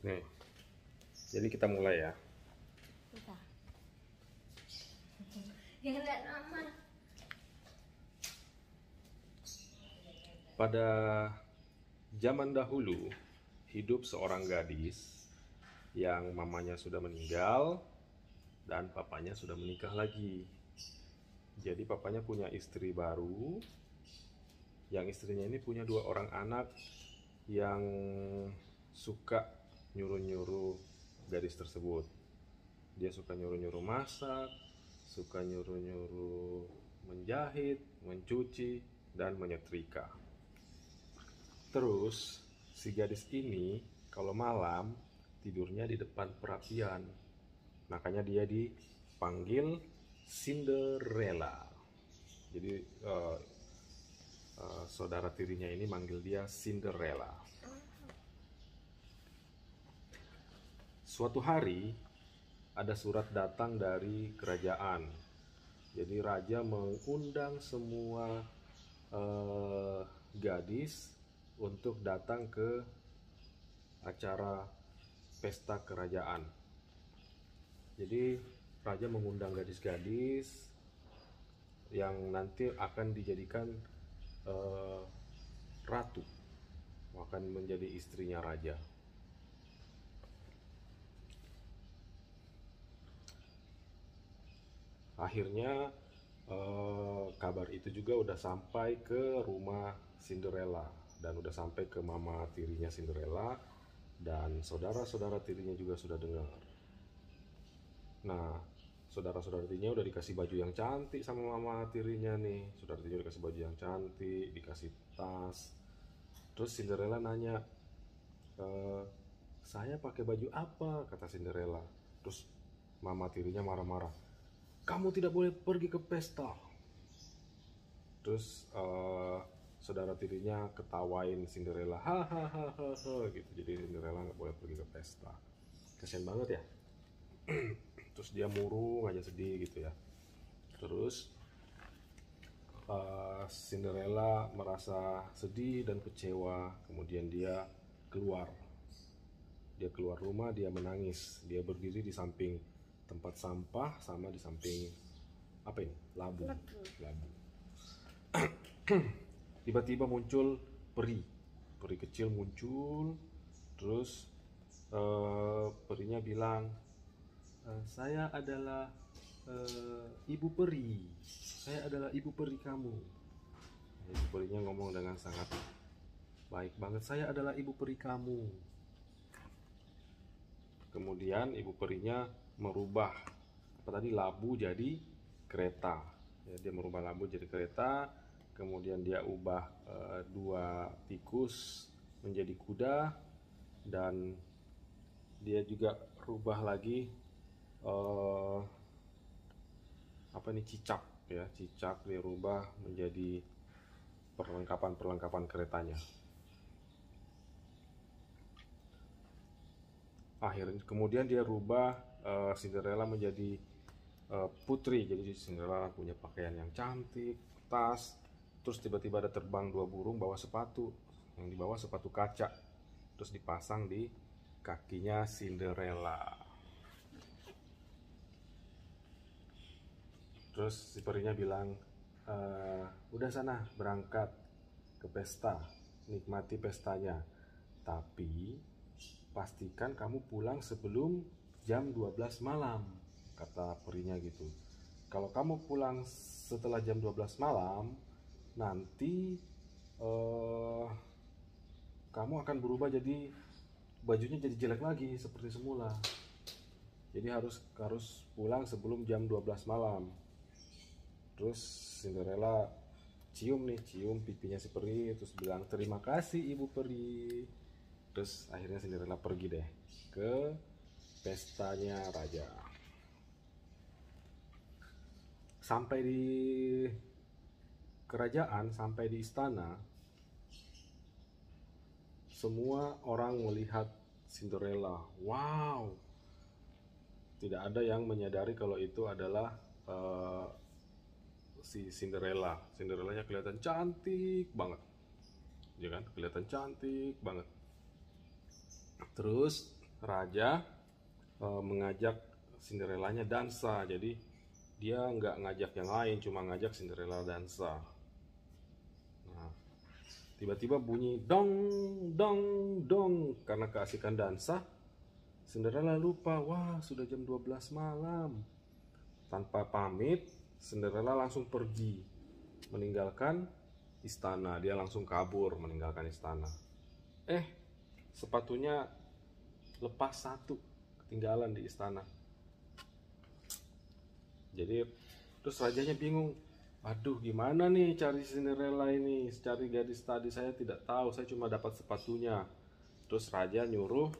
Nih, jadi kita mulai ya. Kita. Yang enggak nama. Pada zaman dahulu, hidup seorang gadis yang mamanya sudah meninggal dan papanya sudah menikah lagi. Jadi papanya punya istri baru, yang istrinya ini punya 2 orang anak yang suka nyuruh-nyuruh gadis tersebut. Dia suka nyuruh-nyuruh masak, suka nyuruh-nyuruh menjahit, mencuci, dan menyetrika. Terus si gadis ini kalau malam tidurnya di depan perapian. Makanya dia dipanggil Cinderella. Jadi saudara tirinya ini manggil dia Cinderella. Suatu hari ada surat datang dari kerajaan. Jadi raja mengundang semua gadis untuk datang ke acara pesta kerajaan. Jadi raja mengundang gadis-gadis yang nanti akan dijadikan ratu, akan menjadi istrinya raja. Akhirnya kabar itu juga udah sampai ke rumah Cinderella dan udah sampai ke mama tirinya Cinderella, dan saudara-saudara tirinya juga sudah dengar. Nah, saudara-saudara tirinya udah dikasih baju yang cantik sama mama tirinya nih. Saudara tirinya udah dikasih baju yang cantik, dikasih tas. Terus Cinderella nanya, saya pakai baju apa? Kata Cinderella. Terus mama tirinya marah-marah, kamu tidak boleh pergi ke pesta. Terus saudara tirinya ketawain Cinderella, hahaha gitu. Jadi Cinderella nggak boleh pergi ke pesta. Kasian banget ya. Terus dia murung aja, sedih gitu ya. Terus Cinderella merasa sedih dan kecewa. Kemudian dia keluar. Dia keluar rumah, dia menangis. Dia berdiri di samping tempat sampah sama di samping apa ini? Labu. Labu. Tiba-tiba muncul peri. Peri kecil muncul. Terus perinya bilang, saya adalah ibu peri. Saya adalah ibu peri kamu. Ibu perinya ngomong dengan sangat baik banget. Saya adalah ibu peri kamu. Kemudian ibu perinya merubah apa tadi, labu jadi kereta. Ya, dia merubah labu jadi kereta. Kemudian dia ubah 2 tikus menjadi kuda, dan dia juga rubah lagi apa ini, cicak ya, cicak dia rubah menjadi perlengkapan keretanya. Akhirnya kemudian dia rubah Cinderella menjadi putri. Jadi Cinderella punya pakaian yang cantik, tas. Terus tiba-tiba ada terbang 2 burung bawa sepatu, yang di bawah sepatu kaca, terus dipasang di kakinya Cinderella. Terus si perinya bilang, udah sana berangkat ke pesta, nikmati pestanya, tapi pastikan kamu pulang sebelum jam 12 malam, kata perinya gitu. Kalau kamu pulang setelah jam 12 malam, nanti kamu akan berubah, jadi bajunya jadi jelek lagi seperti semula. Jadi harus pulang sebelum jam 12 malam. Terus Cinderella cium pipinya si peri, terus bilang, terima kasih ibu peri. Terus akhirnya Cinderella pergi deh ke pestanya raja. Sampai di kerajaan, sampai di istana, semua orang melihat Cinderella. Wow, tidak ada yang menyadari kalau itu adalah si Cinderella. Cinderellanya kelihatan cantik banget, ya kan? Kelihatan cantik banget. Terus raja mengajak Cinderellanya dansa. Jadi dia nggak ngajak yang lain, cuma ngajak Cinderella dansa. Nah, tiba-tiba bunyi dong dong dong. Karena keasikan dansa, Cinderella lupa, wah sudah jam 12 malam. Tanpa pamit, Cinderella langsung pergi, meninggalkan istana. Dia langsung kabur meninggalkan istana. Sepatunya lepas satu, ketinggalan di istana. Jadi terus rajanya bingung, aduh gimana nih cari Cinderella ini, cari gadis tadi, saya tidak tahu, saya cuma dapat sepatunya. Terus raja nyuruh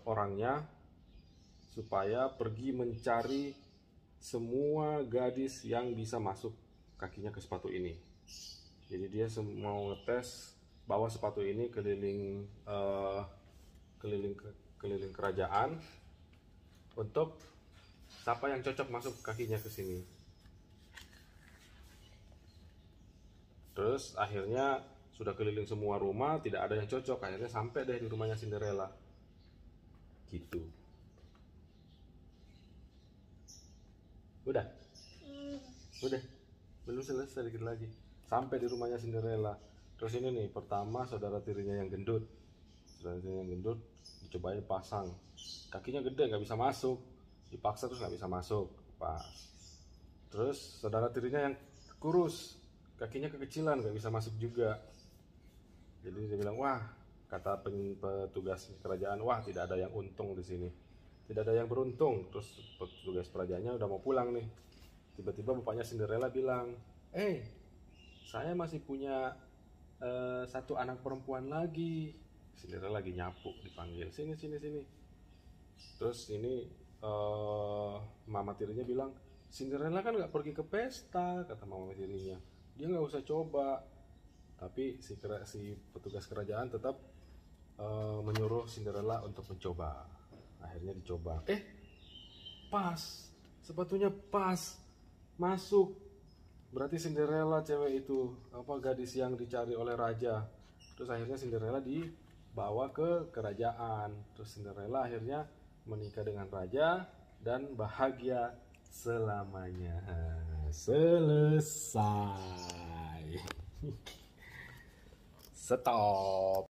orangnya supaya pergi mencari semua gadis yang bisa masuk kakinya ke sepatu ini. Jadi dia mau ngetes bawa sepatu ini keliling kerajaan untuk siapa yang cocok masuk kakinya ke sini. Terus akhirnya sudah keliling semua rumah, tidak ada yang cocok. Akhirnya sampai deh di rumahnya Cinderella. Gitu. Udah? Udah. Belum selesai, dikit lagi. Sampai di rumahnya Cinderella. Terus ini nih, pertama saudara tirinya yang gendut. Saudara tirinya yang gendut dicobain pasang. Kakinya gede, nggak bisa masuk. Dipaksa terus nggak bisa masuk. Pas. Terus saudara tirinya yang kurus, kakinya kekecilan, nggak bisa masuk juga. Jadi dia bilang, wah, kata petugas kerajaan, wah tidak ada yang untung di sini, tidak ada yang beruntung. Terus petugas kerajaannya udah mau pulang nih. Tiba-tiba bapaknya Cinderella bilang, saya masih punya satu anak perempuan lagi. Cinderella lagi nyapu, dipanggil, sini. Terus ini mama tirinya bilang, Cinderella kan nggak pergi ke pesta, kata mama tirinya, dia nggak usah coba. Tapi si petugas kerajaan tetap menyuruh Cinderella untuk mencoba. Akhirnya dicoba. Pas, sepatunya pas, masuk. Berarti Cinderella cewek itu, gadis yang dicari oleh raja. Terus akhirnya Cinderella dibawa ke kerajaan. Terus Cinderella akhirnya menikah dengan raja dan bahagia selamanya. Selesai. Stop.